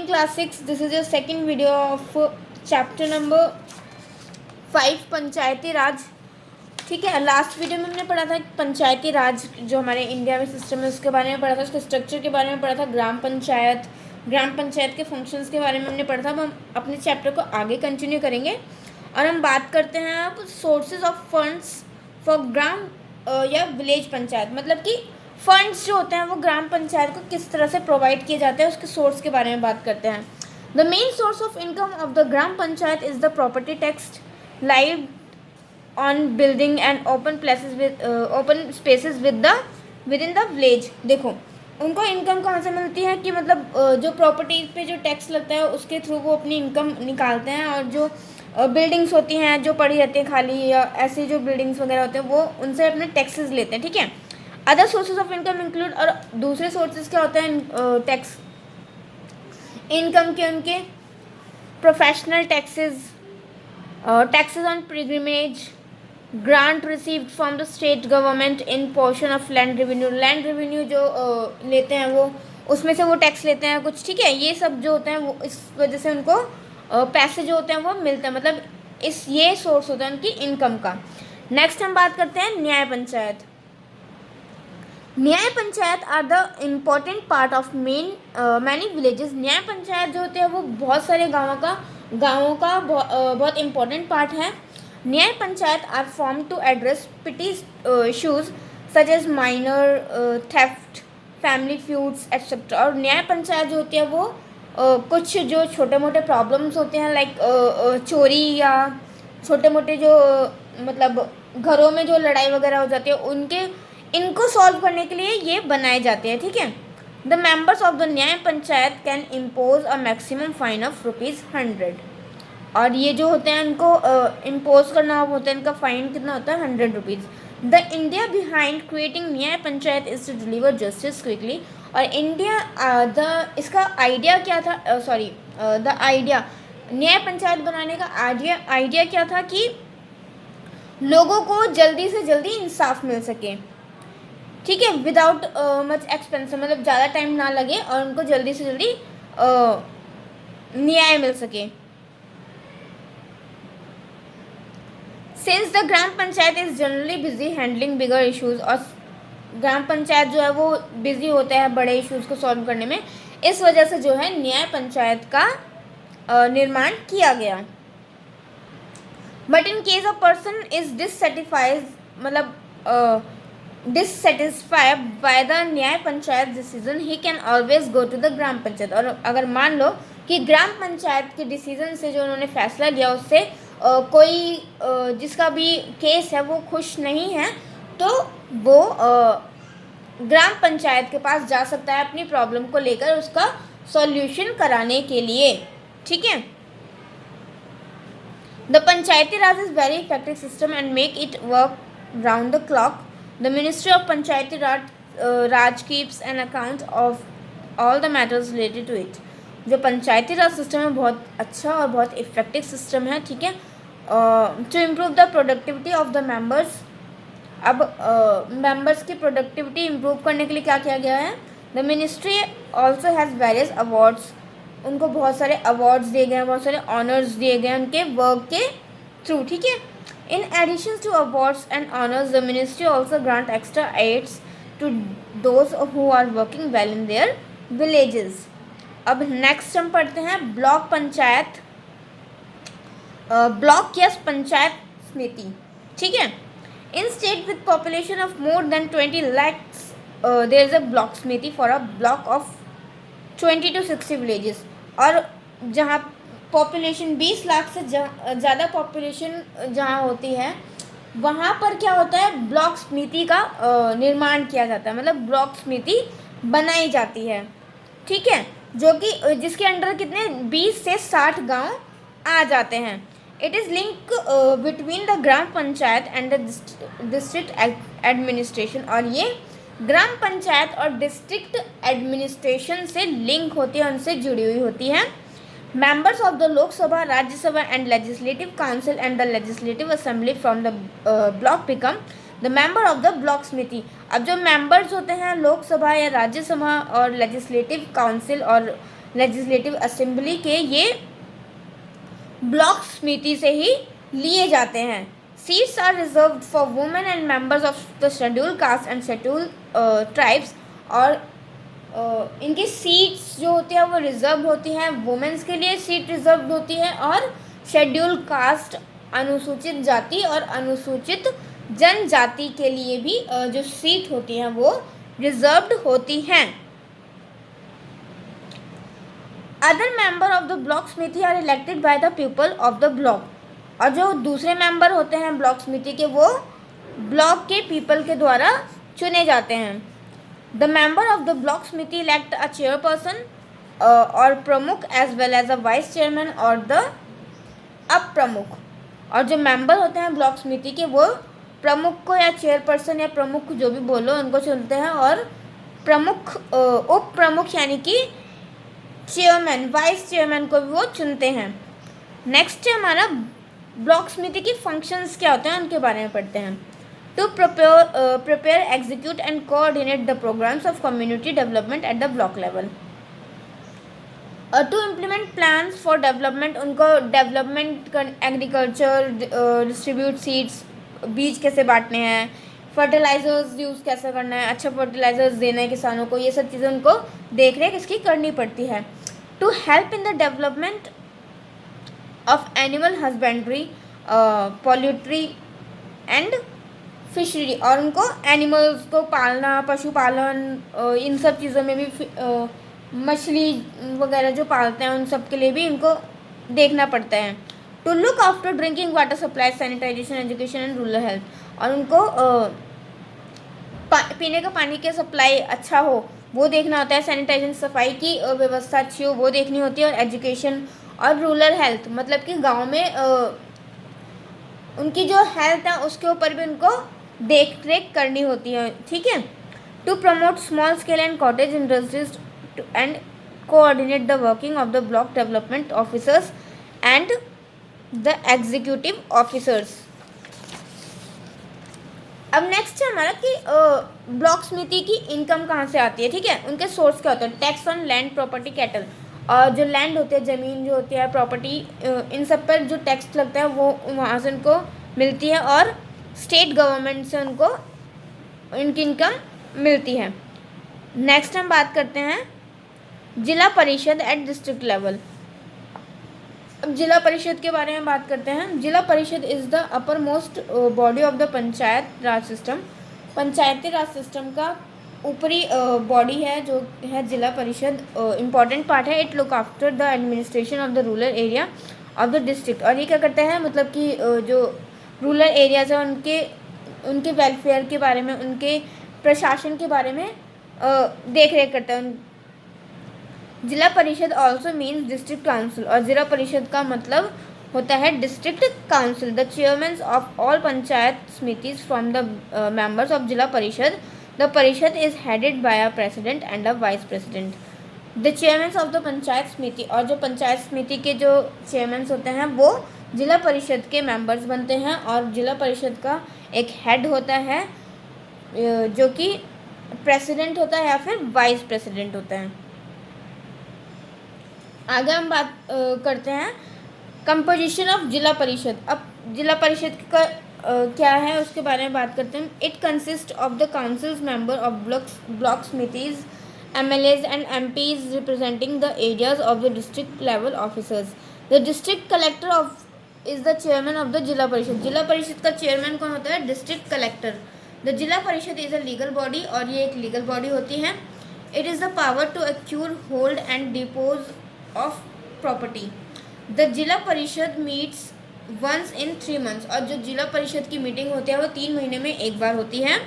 morning class 6. This is your second video of chapter number 5 पंचायती राज. ठीक है, last video में हमने पढ़ा था पंचायती राज जो हमारे इंडिया में सिस्टम है उसके बारे में पढ़ा था, उसके स्ट्रक्चर के बारे में पढ़ा था, ग्राम पंचायत के फंक्शंस के बारे में हमने पढ़ा था. अब हम अपने चैप्टर को आगे कंटिन्यू करेंगे और हम बात करते हैं अब सोर्सेज ऑफ फंड्स फॉर ग्राम या विलेज पंचायत. मतलब कि फंड्स जो होते हैं वो ग्राम पंचायत को किस तरह से प्रोवाइड किए जाते हैं, उसके सोर्स के बारे में बात करते हैं. The main source of income of the gram panchayat is the property tax live on building and open spaces with in the village. देखो उनको इनकम कहाँ से मिलती है कि मतलब जो प्रॉपर्टी पे जो टैक्स लगता है उसके थ्रू वो अपनी इनकम निकालते हैं, और जो बिल्डिंग्स होती हैं जो पड़ी रहती हैं खाली या ऐसी जो बिल्डिंग्स वगैरह होते हैं वो उनसे अपने टैक्सेस लेते हैं. ठीक है, other sources of income include, और दूसरे सोर्सेज क्या होते हैं टैक्स इनकम के, उनके professional taxes, taxes on pilgrimage, grant received from the state government in portion of land revenue जो लेते हैं वो उसमें से वो टैक्स लेते हैं कुछ. ठीक है, ये सब जो होते हैं वो इस वजह से उनको पैसे जो होते हैं वो मिलते हैं, मतलब ये सोर्स होता है उनकी इनकम का. नेक्स्ट हम बात करते हैं न्याय पंचायत. न्याय panchayat are the important part of many villages. न्याय पंचायत जो होते हैं वो बहुत सारे गाँवों का बहुत इम्पॉर्टेंट पार्ट है. न्याय panchayat are form to address petty issues such as minor theft, family feuds etcetera. और न्याय पंचायत जो होती है वो कुछ जो छोटे मोटे प्रॉब्लम्स होते हैं लाइक चोरी या छोटे मोटे जो मतलब घरों में जो लड़ाई वगैरह हो जाती है इनको सॉल्व करने के लिए ये बनाए जाते हैं. ठीक है, द मेंबर्स ऑफ द न्याय panchayat can impose a maximum fine of ₹100. और ये जो होते हैं इनको इम्पोज करना होता है, इनका फाइन कितना होता है ₹100. द इंडिया बिहाइंड क्रिएटिंग न्याय panchayat is to deliver justice quickly. और इंडिया इसका आइडिया क्या था, द आइडिया न्याय पंचायत बनाने का आइडिया क्या था कि लोगों को जल्दी से जल्दी इंसाफ मिल सके. ठीक है, विदाउट मच एक्सपेंस, मतलब ज़्यादा टाइम ना लगे और उनको जल्दी से जल्दी न्याय मिल सके. Since the gram panchayat is generally busy handling bigger issues, और ग्राम पंचायत जो है वो बिजी होता है बड़े इश्यूज को सॉल्व करने में, इस वजह से जो है न्याय पंचायत का निर्माण किया गया. But in case of person is dissatisfied by the nyaya panchayat decision, he can always go to the gram panchayat. और अगर मान लो कि ग्राम पंचायत के डिसीजन से जो उन्होंने फैसला लिया उससे कोई जिसका भी केस है वो खुश नहीं है तो वो ग्राम पंचायत के पास जा सकता है अपनी प्रॉब्लम को लेकर उसका सॉल्यूशन कराने के लिए. ठीक है, the Panchayati Raj is very effective system and make it work round the clock. The ministry of Panchayati Raj keeps an account of all the matters related to it. जो पंचायती राज सिस्टम है बहुत अच्छा और बहुत इफेक्टिव सिस्टम है. ठीक है, to improve the productivity of the members. अब मेंबर्स की प्रोडक्टिविटी इम्प्रूव करने के लिए क्या किया गया है, the ministry also has various awards. उनको बहुत सारे अवार्ड्स दिए गए हैं, बहुत सारे ऑनर्स दिए गए हैं उनके वर्क के थ्रू. ठीक है, in addition to awards and honours the ministry also grant extra aids to those who are working well in their villages. अब नेक्स्ट हम पढ़ते हैं ब्लॉक पंचायत, ब्लॉक या पंचायत समिति. ठीक है, in state with population of more than 20 lakhs there is a block samiti for a block of 20 to 60 villages. और जहाँ population 20 lakh से ज़्यादा पॉपुलेशन जहाँ होती है वहाँ पर क्या होता है, ब्लॉक समिति का निर्माण किया जाता है, मतलब ब्लॉक समिति बनाई जाती है. ठीक है, जो कि जिसके अंडर कितने 20 से 60 गांव आ जाते हैं. It is link between the gram panchayat and the district administration. और ये ग्राम पंचायत और डिस्ट्रिक्ट एडमिनिस्ट्रेशन से लिंक होती है, उनसे जुड़ी हुई होती है. Members of the Lok Sabha, Rajya Sabha and legislative council and the legislative assembly from the block become the member of the block समिति. अब जो मेंबर्स होते हैं लोकसभा या राज्यसभा और लेजिस्लेटिव काउंसिल और लेजिस्लेटिव असेंबली के ये ब्लॉक समिति से ही लिए जाते हैं। Seats are reserved for women and members of the scheduled caste and scheduled tribes, और इनकी सीट्स जो होती है वो रिजर्व होती हैं, वुमेन्स के लिए सीट रिजर्व होती है, और शेड्यूल कास्ट अनुसूचित जाति और अनुसूचित जनजाति के लिए भी जो सीट होती हैं वो रिजर्व्ड होती हैं। Other member of the block samiti are elected by the people of the block, और जो दूसरे मेंबर होते हैं ब्लॉक समिति के वो ब्लॉक के पीपल के द्वारा चुने जाते हैं। The member of the block समिति इलेक्ट अ चेयरपर्सन और प्रमुख as well as a vice chairman और द अप प्रमुख, और जो मेंबर होते हैं ब्लॉक समिति के वो प्रमुख को या चेयरपर्सन या प्रमुख जो भी बोलो उनको चुनते हैं, और प्रमुख उप प्रमुख यानी कि चेयरमैन वाइस चेयरमैन को भी वो चुनते हैं। नेक्स्ट है हमारा ब्लॉक समिति की फंक्शंस क्या होते हैं उनके बारे में पढ़ते हैं। To prepare execute and coordinate the programmes of community development at the block level, to implement plans for development, उनको डेवलपमेंट एग्रीकल्चर, डिस्ट्रीब्यूट सीड्स, बीज कैसे बांटने हैं, फर्टिलाइजर्स यूज़ कैसे करना है, अच्छा फर्टिलाइजर्स देना है किसानों को, ये सब चीज़ें उनको देख रेख इसकी करनी पड़ती है। To help in the development of animal husbandry, poultry and fishery, और उनको एनिमल्स को पालना, पशुपालन, इन सब चीज़ों में भी मछली वगैरह जो पालते हैं उन सब के लिए भी इनको देखना पड़ता है। To look after drinking water supply, sanitization, education and rural health, और उनको पीने का पानी की सप्लाई अच्छा हो वो देखना होता है, सैनिटाइजेशन सफाई की व्यवस्था अच्छी हो वो देखनी होती है, और एजुकेशन और रूरल हेल्थ मतलब कि गांव में उनकी जो हेल्थ है उसके ऊपर भी उनको देख रेख करनी होती है, ठीक है। To promote small scale and cottage industries and coordinate the working of the block development officers and the executive officers. अब नेक्स्ट है हमारा कि ब्लॉक समिति की इनकम कहाँ से आती है, ठीक है। उनके सोर्स क्या होते हैं, tax on land, property, cattle, और जो लैंड होते हैं, ज़मीन जो होती है, प्रॉपर्टी, इन सब पर जो टैक्स लगता है वो वहाँ से उनको मिलती है, और स्टेट गवर्नमेंट से उनको इनकी इनकम मिलती है। नेक्स्ट हम बात करते हैं जिला परिषद एट डिस्ट्रिक्ट लेवल। अब जिला परिषद के बारे में बात करते हैं। जिला परिषद is the upper most body of the panchayat Raj system. Panchayati Raj system का ऊपरी बॉडी है जो है जिला परिषद, इम्पॉर्टेंट पार्ट है। It look after the administration of the rural area of the district, और ये क्या करता है मतलब कि जो रूरल एरियाज है उनके वेलफेयर के बारे में, उनके प्रशासन के बारे में देख रेख करता है। जिला परिषद ऑल्सो मीन्स डिस्ट्रिक्ट काउंसिल, और जिला परिषद का मतलब होता है district council. The chairman of all panchayat samitis from the members of zila parishad. The parishad is headed by a president and a vice president. The chairman of the panchayat samiti, और जो पंचायत समिति के जो चेयरमैन होते हैं वो जिला परिषद के मेंबर्स बनते हैं, और जिला परिषद का एक हेड होता है जो कि प्रेसिडेंट होता है या फिर वाइस प्रेसिडेंट होता है। आगे हम बात करते हैं कंपोजिशन ऑफ जिला परिषद। अब जिला परिषद का क्या है उसके बारे में बात करते हैं। It consist of the councils member of block samitis, MLAs and MPs representing the areas of the district level officers. The district collector is the chairman of the जिला परिषद। जिला परिषद का चेयरमैन कौन होता है, डिस्ट्रिक्ट कलेक्टर। द जिला परिषद is a legal body, और ये एक लीगल बॉडी होती है। It is the power to acquire, hold and dispose of property. The zila parishad meets once in 3 months, और जो जिला परिषद की मीटिंग होती है वो 3 महीने में एक बार होती है।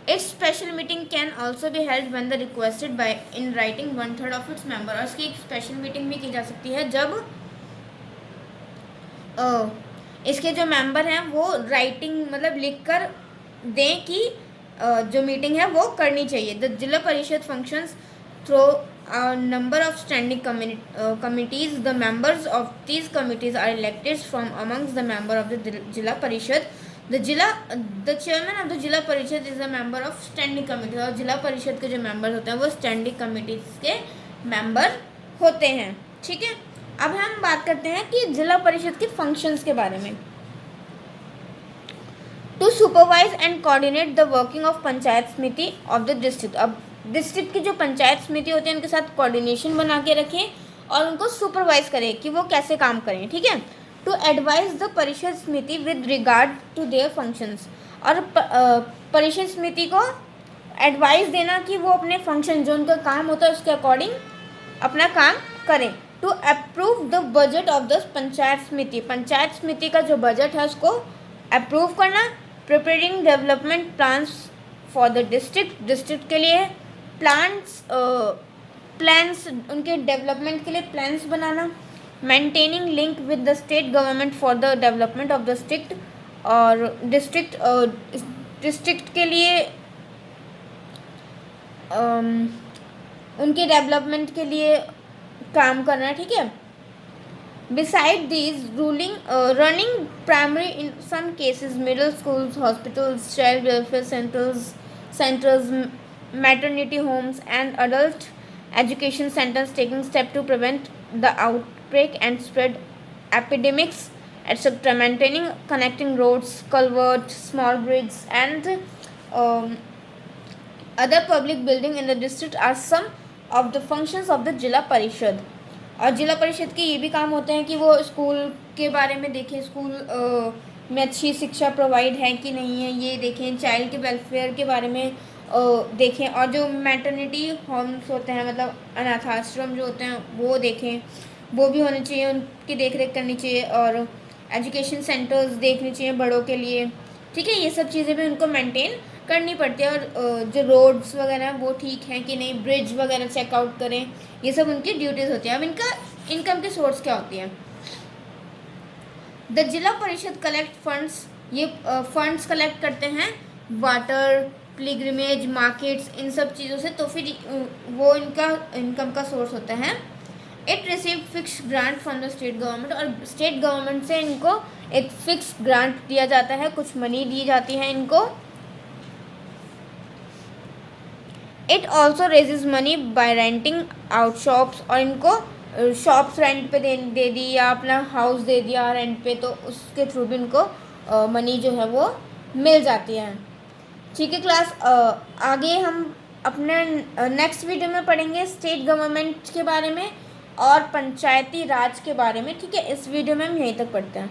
It's special meeting can also be held when the requested bye in writing 1/3 of its member, और इसकी एक स्पेशल मीटिंग भी की जा सकती है जब इसके जो मेंबर हैं वो राइटिंग मतलब लिख कर दें कि जो मीटिंग है वो करनी चाहिए। द जिला परिषद functions through a number of standing committees. The members of these committees are elected from amongst the member of the Jila Parishad. The chairman of the Jila Parishad is a member of standing committee, और जिला परिषद के जो member होते हैं वो standing committees के member होते हैं। ठीक है, अब हम बात करते हैं कि जिला परिषद के फंक्शंस के बारे में। To supervise and coordinate the working of panchayat समिति ऑफ द डिस्ट्रिक्ट। अब डिस्ट्रिक्ट की जो पंचायत समिति होती है उनके साथ कोऑर्डिनेशन बना के रखें और उनको सुपरवाइज करें कि वो कैसे काम करें। ठीक है, टू एडवाइज द परिषद समिति with regard to their functions. और परिषद समिति को एडवाइस देना कि वो अपने फंक्शन जो उनका काम होता है उसके अकॉर्डिंग अपना काम करें। To approve the budget of the panchayat समिति। पंचायत समिति का जो बजट है उसको अप्रूव करना। Preparing development plans for the district. District के लिए प्लान्स उनके डेवलपमेंट के लिए plans banana. Maintaining link with the state government for the development of the district. और डिस्ट्रिक्ट के लिए उनके डेवलपमेंट के लिए काम करना। ठीक है, besides these running primary in some cases middle schools, hospitals, child welfare centres, maternity homes and adult education centers, taking step to prevent the outbreak and spread epidemics, etc. Maintaining connecting roads, culverts, small bridges and other public building in the district are some of the functions of the जिला परिषद। और जिला परिषद के ये भी काम होते हैं कि वो स्कूल के बारे में देखें, स्कूल में अच्छी शिक्षा प्रोवाइड है कि नहीं है ये देखें, चाइल्ड के वेलफेयर के बारे में देखें, और जो मैटरनिटी होम्स होते हैं मतलब अनाथ आश्रम जो होते हैं वो देखें, वो भी होने चाहिए, उनकी देख रेख करनी चाहिए। और एजुकेशन सेंटर्स देखने चाहिए बड़ों के लिए। ठीक है, ये सब चीज़ें भी उनको मेंटेन करनी पड़ती है। और जो रोड्स वगैरह वो ठीक हैं कि नहीं, ब्रिज वगैरह चेकआउट करें, ये सब उनकी ड्यूटीज़ होती हैं। अब इनका इनकम की सोर्स क्या होती है? द जिला परिषद कलेक्ट फंड्स। ये फंड्स कलेक्ट करते हैं वाटर, पिलग्रिमेज, मार्केट्स, इन सब चीज़ों से, तो फिर वो इनका इनकम का सोर्स होता है। It receive fix grant from the state government. और स्टेट गवर्नमेंट से इनको एक फिक्स ग्रांट दिया जाता है, कुछ मनी दी जाती है इनको। It also raises money by renting out shops. और इनको शॉप्स रेंट पे दे दी या अपना हाउस दे दिया रेंट पे, तो उसके थ्रू भी इनको मनी जो है वो मिल जाती है। ठीक है क्लास, आगे हम अपने नेक्स्ट वीडियो में पढ़ेंगे स्टेट गवर्नमेंट के बारे में और पंचायती राज के बारे में। ठीक है, इस वीडियो में हम यहीं तक पढ़ते हैं।